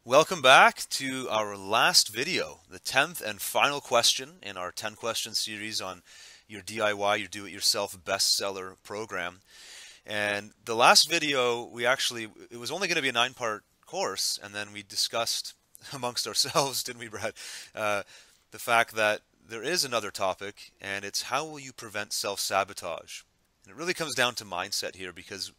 Welcome back to our last video, the 10th and final question in our 10 question series on your DIY, your do-it-yourself bestseller program. And the last video, it was only going to be a 9-part course, and then we discussed amongst ourselves, didn't we, Brad, the fact that there is another topic, and it's how will you prevent self-sabotage? And it really comes down to mindset here, because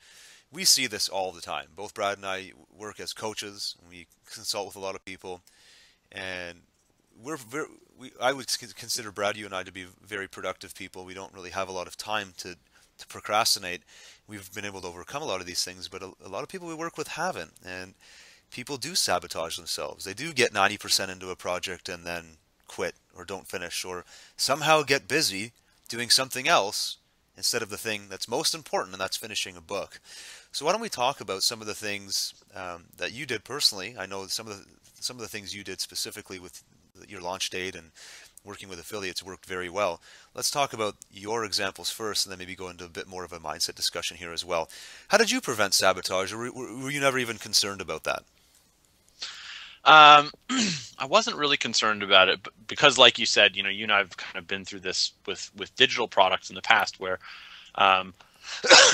we see this all the time. Both Brad and I work as coaches, and we consult with a lot of people, and I would consider Brad, you and I, to be very productive people. We don't really have a lot of time to procrastinate. We've been able to overcome a lot of these things, but a lot of people we work with haven't, and people do sabotage themselves. They do get 90% into a project and then quit or don't finish, or somehow get busy doing something else instead of the thing that's most important, and that's finishing a book. So why don't we talk about some of the things that you did personally? I know some of the things you did specifically with your launch date and working with affiliates worked very well. Let's talk about your examples first, and then maybe go into a bit more of a mindset discussion here as well. How did you prevent sabotage, or were you never even concerned about that? I wasn't really concerned about it, because, like you said, you and I have kind of been through this with digital products in the past, where,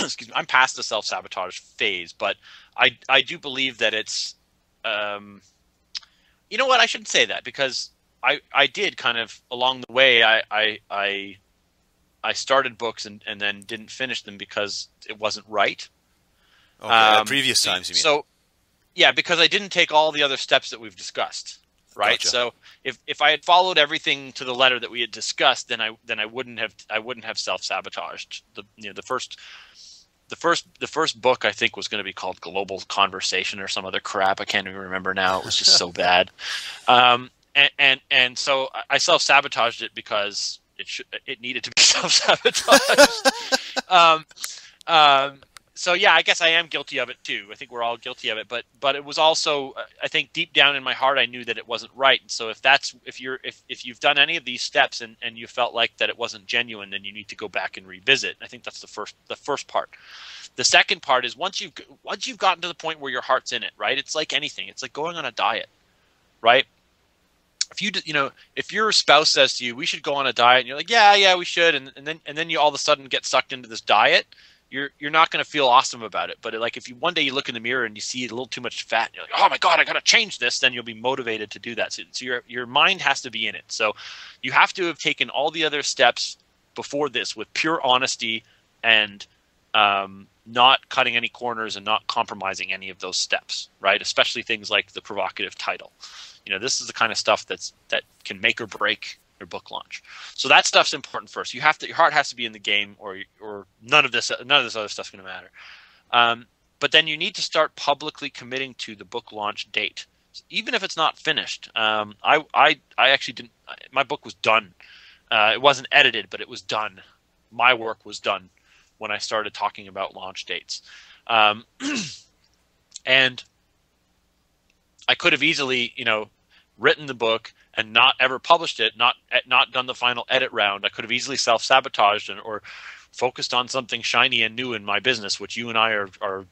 excuse me, I'm past the self-sabotage phase, but I do believe that it's, you know what, I shouldn't say that, because I did kind of along the way, I started books and then didn't finish them because it wasn't right. Okay, at previous times, you mean? So, yeah, because I didn't take all the other steps that we've discussed, right? Gotcha. So if I had followed everything to the letter that we had discussed, then I wouldn't have self-sabotaged. The first book, I think, was going to be called Global Conversation or some other crap. I can't even remember now. It was just so bad. And so I self-sabotaged it because it needed to be self-sabotaged. So yeah, I guess I am guilty of it too. I think we're all guilty of it, but it was also, I think deep down in my heart, I knew that it wasn't right. And so if you've done any of these steps and you felt like that it wasn't genuine, then you need to go back and revisit. I think that's the first part. The second part is once you've gotten to the point where your heart's in it, right? It's like anything. It's like going on a diet, right? If your spouse says to you, "We should go on a diet," and you're like, "Yeah, we should," and then you all of a sudden get sucked into this diet. You're not going to feel awesome about it. But like if you one day you look in the mirror and you see a little too much fat, and you're like, "Oh my God, I got to change this," then you'll be motivated to do that. So your mind has to be in it. So you have to have taken all the other steps before this with pure honesty and not cutting any corners and not compromising any of those steps, right? Especially things like the provocative title. This is the kind of stuff that can make or break your book launch. So that stuff's important first. Your heart has to be in the game, or none of this other stuff's going to matter. But then you need to start publicly committing to the book launch date, even if it's not finished. I actually didn't. My book was done. It wasn't edited, but it was done. My work was done when I started talking about launch dates, and I could have easily, written the book and not ever published it, not done the final edit round. I could have easily self-sabotaged or focused on something shiny and new in my business, which you and I are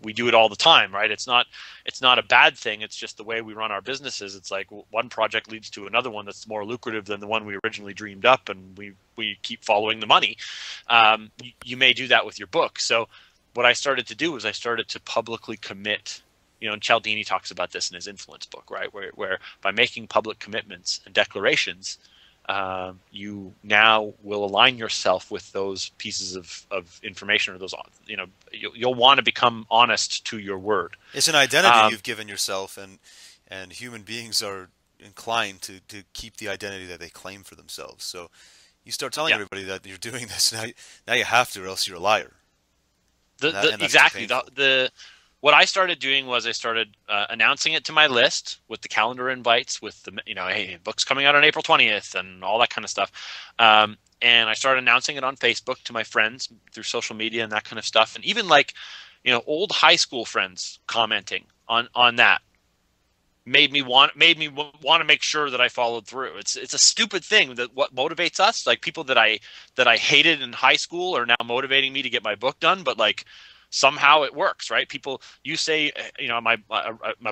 we do it all the time, right? It's not a bad thing. It's just the way we run our businesses. It's like one project leads to another one that's more lucrative than the one we originally dreamed up, and we keep following the money. You may do that with your book. So what I started to do was I started to publicly commit. And Cialdini talks about this in his influence book, right? Where by making public commitments and declarations, you now will align yourself with those pieces of information, or those, you'll want to become honest to your word. It's an identity you've given yourself, and human beings are inclined to keep the identity that they claim for themselves. So you start telling everybody that you're doing this, now you have to, or else you're a liar. Exactly. What I started doing was I started announcing it to my list with the calendar invites, with the hey, book's coming out on April 20th and all that kind of stuff. And I started announcing it on Facebook to my friends through social media and that kind of stuff. And even old high school friends commenting on that made me want to make sure that I followed through. It's a stupid thing that what motivates us, like people that I hated in high school are now motivating me to get my book done. But like somehow it works, right? People, you say, you know, my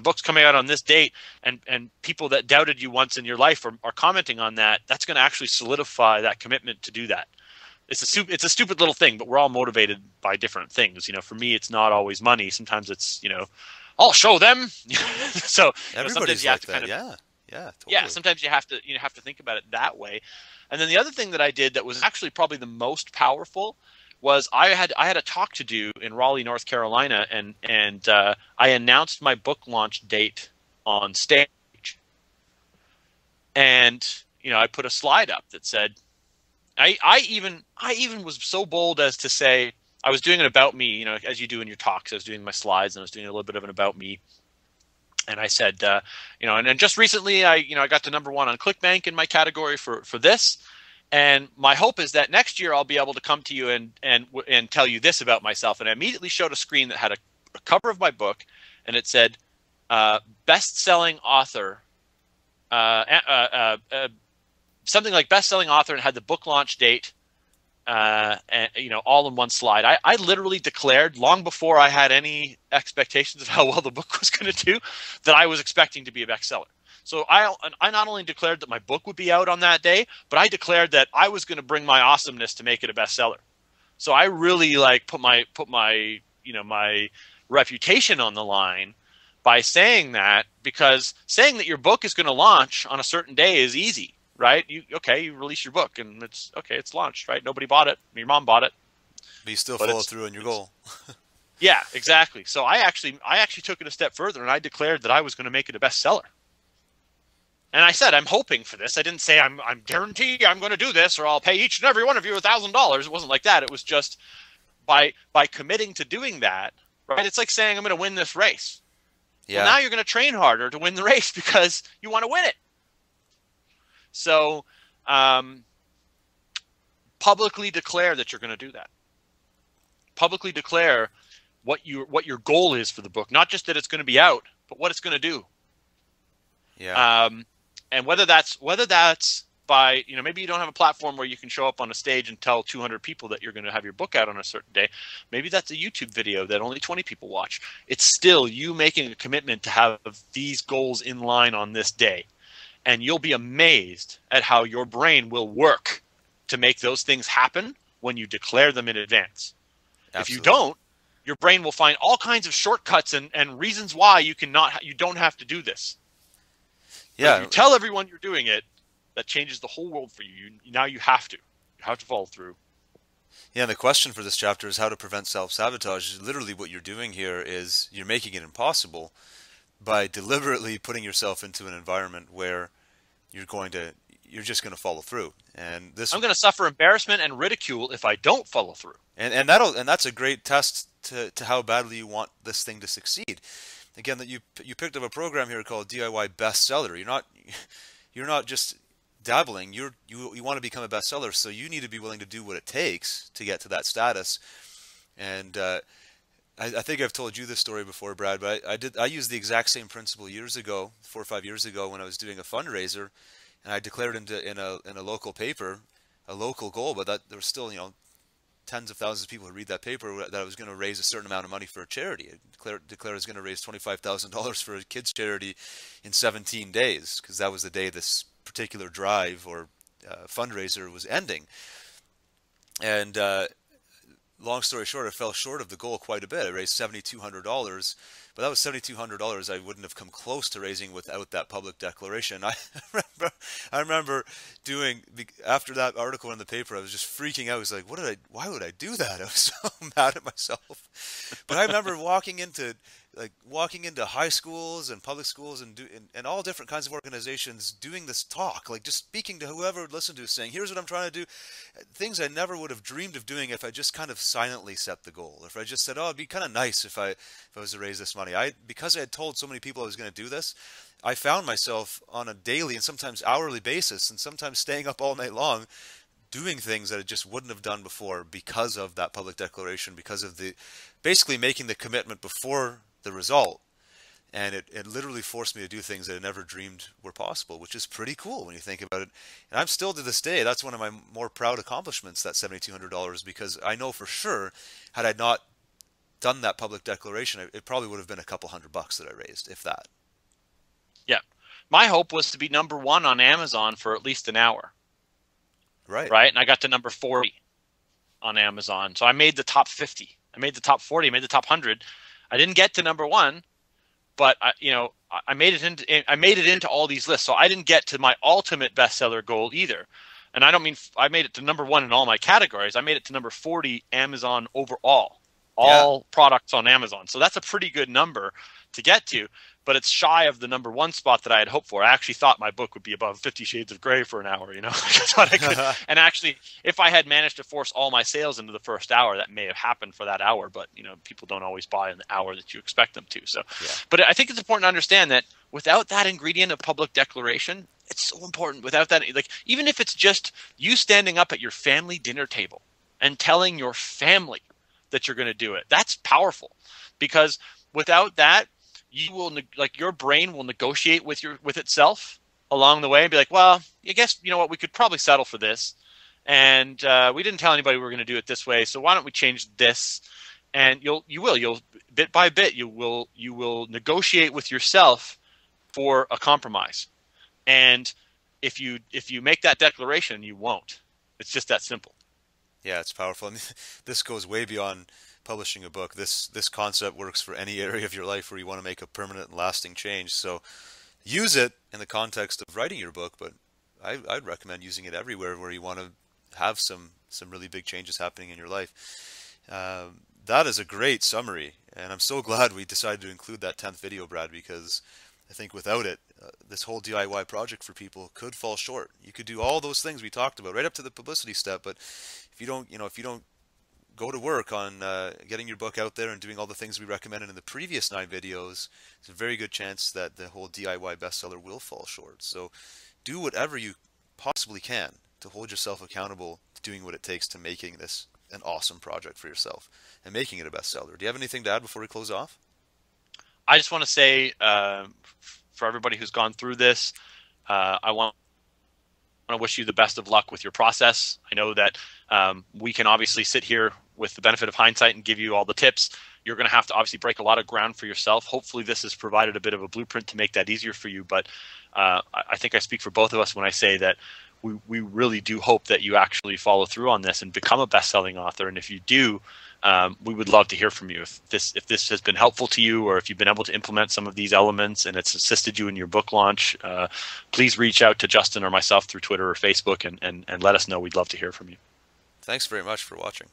book's coming out on this date, and people that doubted you once in your life are commenting on that. That's going to actually solidify that commitment to do that. It's a stupid little thing, but we're all motivated by different things. You know, for me, it's not always money. Sometimes it's, you know, I'll show them. So you know, sometimes you have to kind of, yeah, sometimes you have to think about it that way. And then the other thing that I did that was actually probably the most powerful was I had a talk to do in Raleigh, North Carolina, and I announced my book launch date on stage. And you know, I put a slide up that said, I even was so bold as to say, I was doing an about me, you know, as you do in your talks. I was doing my slides and I was doing a little bit of an about me. And I said, you know, and just recently I got to #1 on ClickBank in my category for this. And my hope is that next year I'll be able to come to you and tell you this about myself. And I immediately showed a screen that had a cover of my book, and it said, best-selling author, something like best-selling author, and had the book launch date, and, you know, all in one slide. I literally declared, long before I had any expectations of how well the book was going to do, that I was expecting to be a bestseller. So I not only declared that my book would be out on that day, but I declared that I was going to bring my awesomeness to make it a bestseller. So I really like put my you know, my reputation on the line by saying that, because saying that your book is going to launch on a certain day is easy, right? You release your book and it's launched, right? Nobody bought it. Your mom bought it. But you still follow through on your goal. Yeah, exactly. So I actually took it a step further, and I declared that I was going to make it a bestseller. And I said, I'm hoping for this. I didn't say I'm guaranteed I'm going to do this, or I'll pay each and every one of you $1,000. It wasn't like that. It was just by committing to doing that, right? It's like saying I'm going to win this race. Yeah. Well, now you're going to train harder to win the race because you want to win it. So publicly declare that you're going to do that. Publicly declare what your goal is for the book, not just that it's going to be out, but what it's going to do. Yeah. And whether that's by, you know, maybe you don't have a platform where you can show up on a stage and tell 200 people that you're going to have your book out on a certain day. Maybe that's a YouTube video that only 20 people watch. It's still you making a commitment to have these goals in line on this day. And you'll be amazed at how your brain will work to make those things happen when you declare them in advance. Absolutely. If you don't, your brain will find all kinds of shortcuts and reasons why you don't have to do this. Yeah. If you tell everyone you're doing it, that changes the whole world for you. Now you have to follow through. Yeah, and the question for this chapter is how to prevent self-sabotage. Literally what you're doing here is you're making it impossible by deliberately putting yourself into an environment where you're just going to follow through. And this, I'm going to suffer embarrassment and ridicule if I don't follow through. And that's a great test to how badly you want this thing to succeed. Again, that you picked up a program here called DIY Bestseller. You're not just dabbling. You want to become a bestseller, so you need to be willing to do what it takes to get to that status. And I think I've told you this story before, Brad, but I used the exact same principle years ago, 4 or 5 years ago, when I was doing a fundraiser, and I declared in a local paper a local goal, but that there was still, you know, tens of thousands of people who read that paper, that I was going to raise a certain amount of money for a charity. I declared I was going to raise $25,000 for a kids charity in 17 days, because that was the day this particular drive or fundraiser was ending. And long story short, I fell short of the goal quite a bit. I raised $7,200, but that was $7,200 I wouldn't have come close to raising without that public declaration. I remember doing, after that article in the paper, I was just freaking out. I was like, why would I do that? I was so mad at myself. But I remember walking into high schools and public schools and all different kinds of organizations doing this talk, like just speaking to whoever would listen to, saying, here's what I'm trying to do. Things I never would have dreamed of doing if I just kind of silently set the goal. If I just said, oh, it'd be kind of nice if I was to raise this money. Because I had told so many people I was going to do this, I found myself on a daily and sometimes hourly basis, and sometimes staying up all night long, doing things that I just wouldn't have done before because of that public declaration, because of basically making the commitment before the result. And it literally forced me to do things that I never dreamed were possible, which is pretty cool when you think about it. And I'm still, to this day, that's one of my more proud accomplishments, that $7,200, because I know for sure, had I not done that public declaration, it probably would have been a couple $100 that I raised, if that. Yeah. My hope was to be #1 on Amazon for at least an hour. Right. Right. And I got to number 40 on Amazon. So I made the top 50. I made the top 40. I made the top 100. I didn't get to #1, but I made it into all these lists. So I didn't get to my ultimate bestseller goal either. And I don't mean I made it to #1 in all my categories. I made it to number 40 Amazon overall, all products on Amazon. So that's a pretty good number to get to, but it's shy of the #1 spot that I had hoped for. I actually thought my book would be above 50 Shades of Grey for an hour, I thought I could. And actually, if I had managed to force all my sales into the first hour, that may have happened for that hour, but people don't always buy in the hour that you expect them to. So, but I think it's important to understand that without that ingredient of public declaration, it's so important. Without that, like, even if it's just you standing up at your family dinner table and telling your family that you're going to do it, that's powerful, because without that, you will, like, your brain will negotiate with itself along the way and be like, well, I guess, what, we could probably settle for this. And we didn't tell anybody we were going to do it this way. So why don't we change this? And you'll bit by bit, you will negotiate with yourself for a compromise. And if you make that declaration, you won't. It's just that simple. Yeah, it's powerful. I mean, this goes way beyond publishing a book. This concept works for any area of your life where you want to make a permanent and lasting change. So use it in the context of writing your book, but I'd recommend using it everywhere where you want to have some really big changes happening in your life. That is a great summary, and I'm so glad we decided to include that 10th video, Brad, because I think without it, this whole DIY project for people could fall short. You could do all those things we talked about right up to the publicity step, but if you don't go to work on getting your book out there and doing all the things we recommended in the previous 9 videos, there's a very good chance that the whole DIY bestseller will fall short. So do whatever you possibly can to hold yourself accountable to doing what it takes to making this an awesome project for yourself and making it a bestseller. Do you have anything to add before we close off? I just want to say, for everybody who's gone through this, I want to wish you the best of luck with your process. I know that we can obviously sit here with the benefit of hindsight and give you all the tips. You're going to have to obviously break a lot of ground for yourself. Hopefully this has provided a bit of a blueprint to make that easier for you. But I think I speak for both of us when I say that we really do hope that you actually follow through on this and become a best-selling author. And if you do, we would love to hear from you. If this has been helpful to you, or if you've been able to implement some of these elements and it's assisted you in your book launch, please reach out to Justin or myself through Twitter or Facebook and let us know. We'd love to hear from you. Thanks very much for watching.